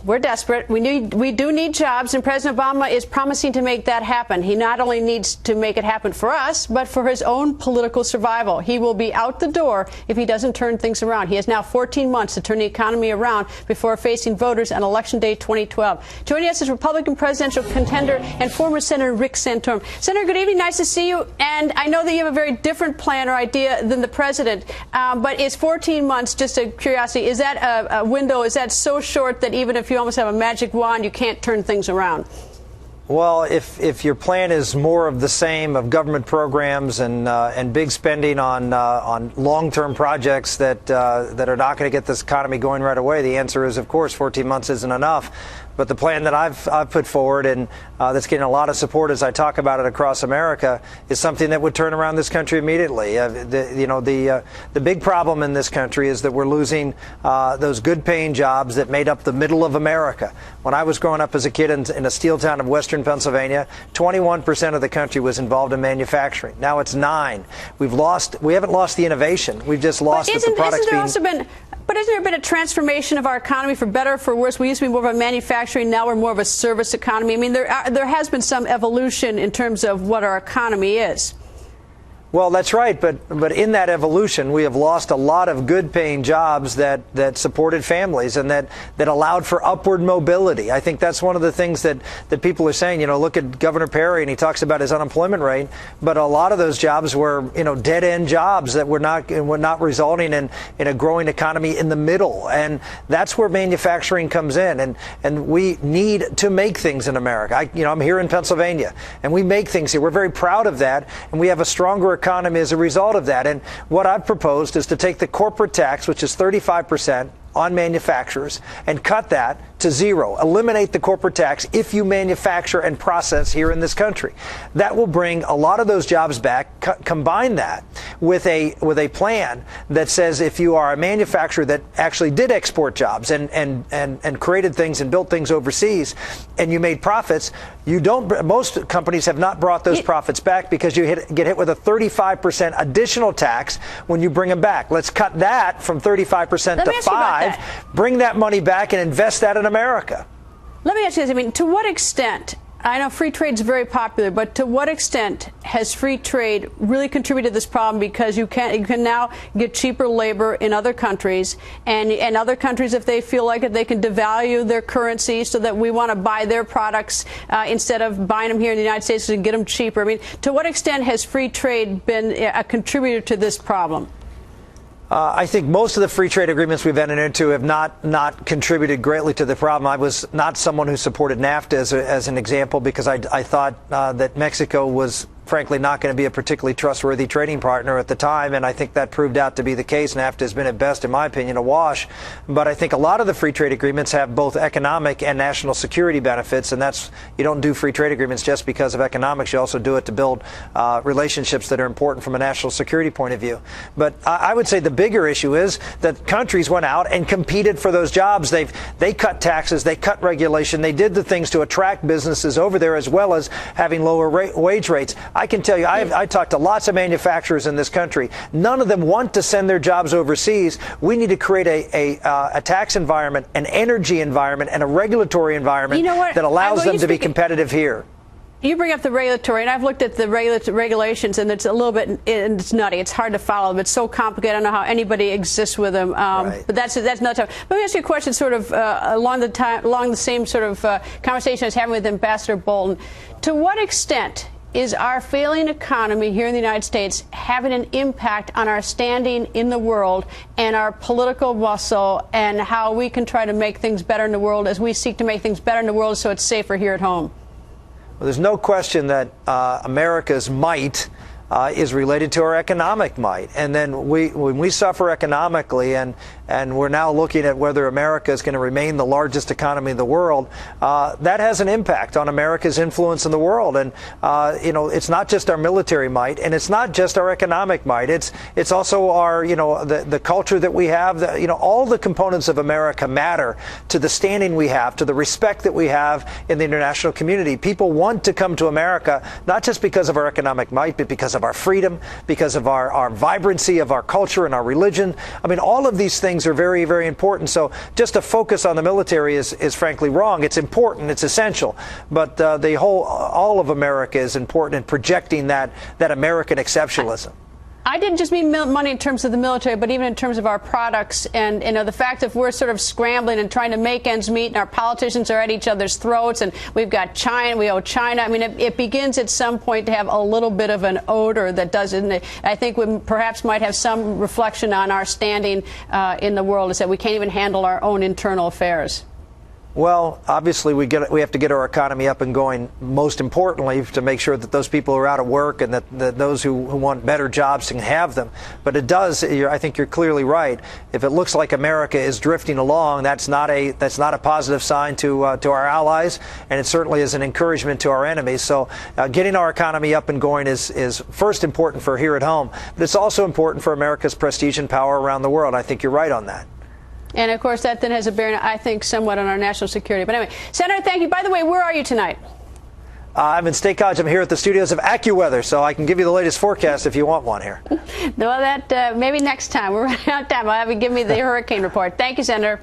We're desperate. We do need jobs, and President Obama is promising to make that happen. He not only needs to make it happen for us, but for his own political survival. He will be out the door if he doesn't turn things around. He has now 14 months to turn the economy around before facing voters on Election Day 2012. Joining us is Republican presidential contender and former Senator Rick Santorum. Senator, good evening. Nice to see you. And I know that you have a very different plan or idea than the president, but is 14 months, just a curiosity, is that a window, is that so short that even if you almost have a magic wand, you can't turn things around? Well, if your plan is more of the same of government programs and big spending on long-term projects that are not going to get this economy going right away, the answer is, of course, 14 months isn't enough. But the plan that I've put forward and that's getting a lot of support as I talk about it across America is something that would turn around this country immediately. The big problem in this country is that we're losing those good-paying jobs that made up the middle of America. When I was growing up as a kid in a steel town of western Pennsylvania, 21% of the country was involved in manufacturing. Now it's 9%. We haven't lost the innovation. We've just lost that the products being. But hasn't there been a transformation of our economy for better or for worse? We used to be more of a manufacturing, now we're more of a service economy. I mean, there has been some evolution in terms of what our economy is. Well, that's right, but in that evolution, we have lost a lot of good-paying jobs that supported families and that allowed for upward mobility. I think that's one of the things that people are saying. You know, look at Governor Perry, and he talks about his unemployment rate, but a lot of those jobs were, dead-end jobs that were not resulting in a growing economy in the middle, and that's where manufacturing comes in, and we need to make things in America. I'm here in Pennsylvania, and we make things here. We're very proud of that, and we have a stronger economy as a result of that. And what I've proposed is to take the corporate tax, which is 35% on manufacturers, and cut that to 0. Eliminate the corporate tax if you manufacture and process here in this country. That will bring a lot of those jobs back. Combine that with a plan that says if you are a manufacturer that actually did export jobs and created things and built things overseas, and you made profits, most companies have not brought those profits back because you get hit with a 35% additional tax when you bring them back. Let's cut that from 35% to 5%. Bring that money back and invest that in America. Let me ask you this. I mean, to what extent, I know free trade is very popular, but to what extent has free trade really contributed to this problem? Because you can now get cheaper labor in other countries, and other countries, if they feel like it, they can devalue their currency so that we want to buy their products instead of buying them here in the United States and get them cheaper. I mean, to what extent has free trade been a contributor to this problem? I think most of the free trade agreements we've entered into have not contributed greatly to the problem. I was not someone who supported NAFTA as an example because I thought that Mexico was frankly not going to be a particularly trustworthy trading partner at the time, and I think that proved out to be the case. NAFTA has been at best, in my opinion, a wash. But I think a lot of the free trade agreements have both economic and national security benefits, and you don't do free trade agreements just because of economics. You also do it to build relationships that are important from a national security point of view. But I would say the bigger issue is that countries went out and competed for those jobs. They cut taxes, they cut regulation, they did the things to attract businesses over there as well as having lower wage rates. I can tell you, I talked to lots of manufacturers in this country. None of them want to send their jobs overseas. We need to create a tax environment, an energy environment, and a regulatory environment that allows them to be competitive here. You bring up the regulatory, and I've looked at the regulations, and it's a little bit, it's nutty. It's hard to follow them. It's so complicated. I don't know how anybody exists with them. Right. But that's not tough. Let me ask you a question, sort of along the same sort of conversation I was having with Ambassador Bolton. To what extent is our failing economy here in the United States having an impact on our standing in the world and our political muscle and how we can try to make things better in the world as we seek to make things better in the world so it's safer here at home? Well, there's no question that America's might is related to our economic might. And then when we suffer economically and we're now looking at whether America is going to remain the largest economy in the world, that has an impact on America's influence in the world. And, it's not just our military might, and it's not just our economic might. It's also our, the culture that we have. All the components of America matter to the standing we have, to the respect that we have in the international community. People want to come to America, not just because of our economic might, but because of of our freedom, because of our vibrancy of our culture and our religion. I mean, all of these things are very, very important. So just to focus on the military is frankly wrong. It's important, it's essential, but all of America is important in projecting that American exceptionalism. I didn't just mean money in terms of the military, but even in terms of our products. And, the fact that we're sort of scrambling and trying to make ends meet, and our politicians are at each other's throats, and we've got China, we owe China. I mean, it begins at some point to have a little bit of an odor that doesn't. I think we perhaps might have some reflection on our standing in the world, is that we can't even handle our own internal affairs. Well, obviously, we have to get our economy up and going, most importantly, to make sure that those people who are out of work and that those who want better jobs can have them. But it does, I think you're clearly right. If it looks like America is drifting along, that's not a positive sign to our allies, and it certainly is an encouragement to our enemies. So getting our economy up and going is first important for here at home, but it's also important for America's prestige and power around the world. I think you're right on that. And, of course, that then has a bearing, I think, somewhat on our national security. But anyway, Senator, thank you. By the way, where are you tonight? I'm in State College. I'm here at the studios of AccuWeather, so I can give you the latest forecast if you want one here. No, that maybe next time. We're running out of time. I'll have you give me the hurricane report. Thank you, Senator.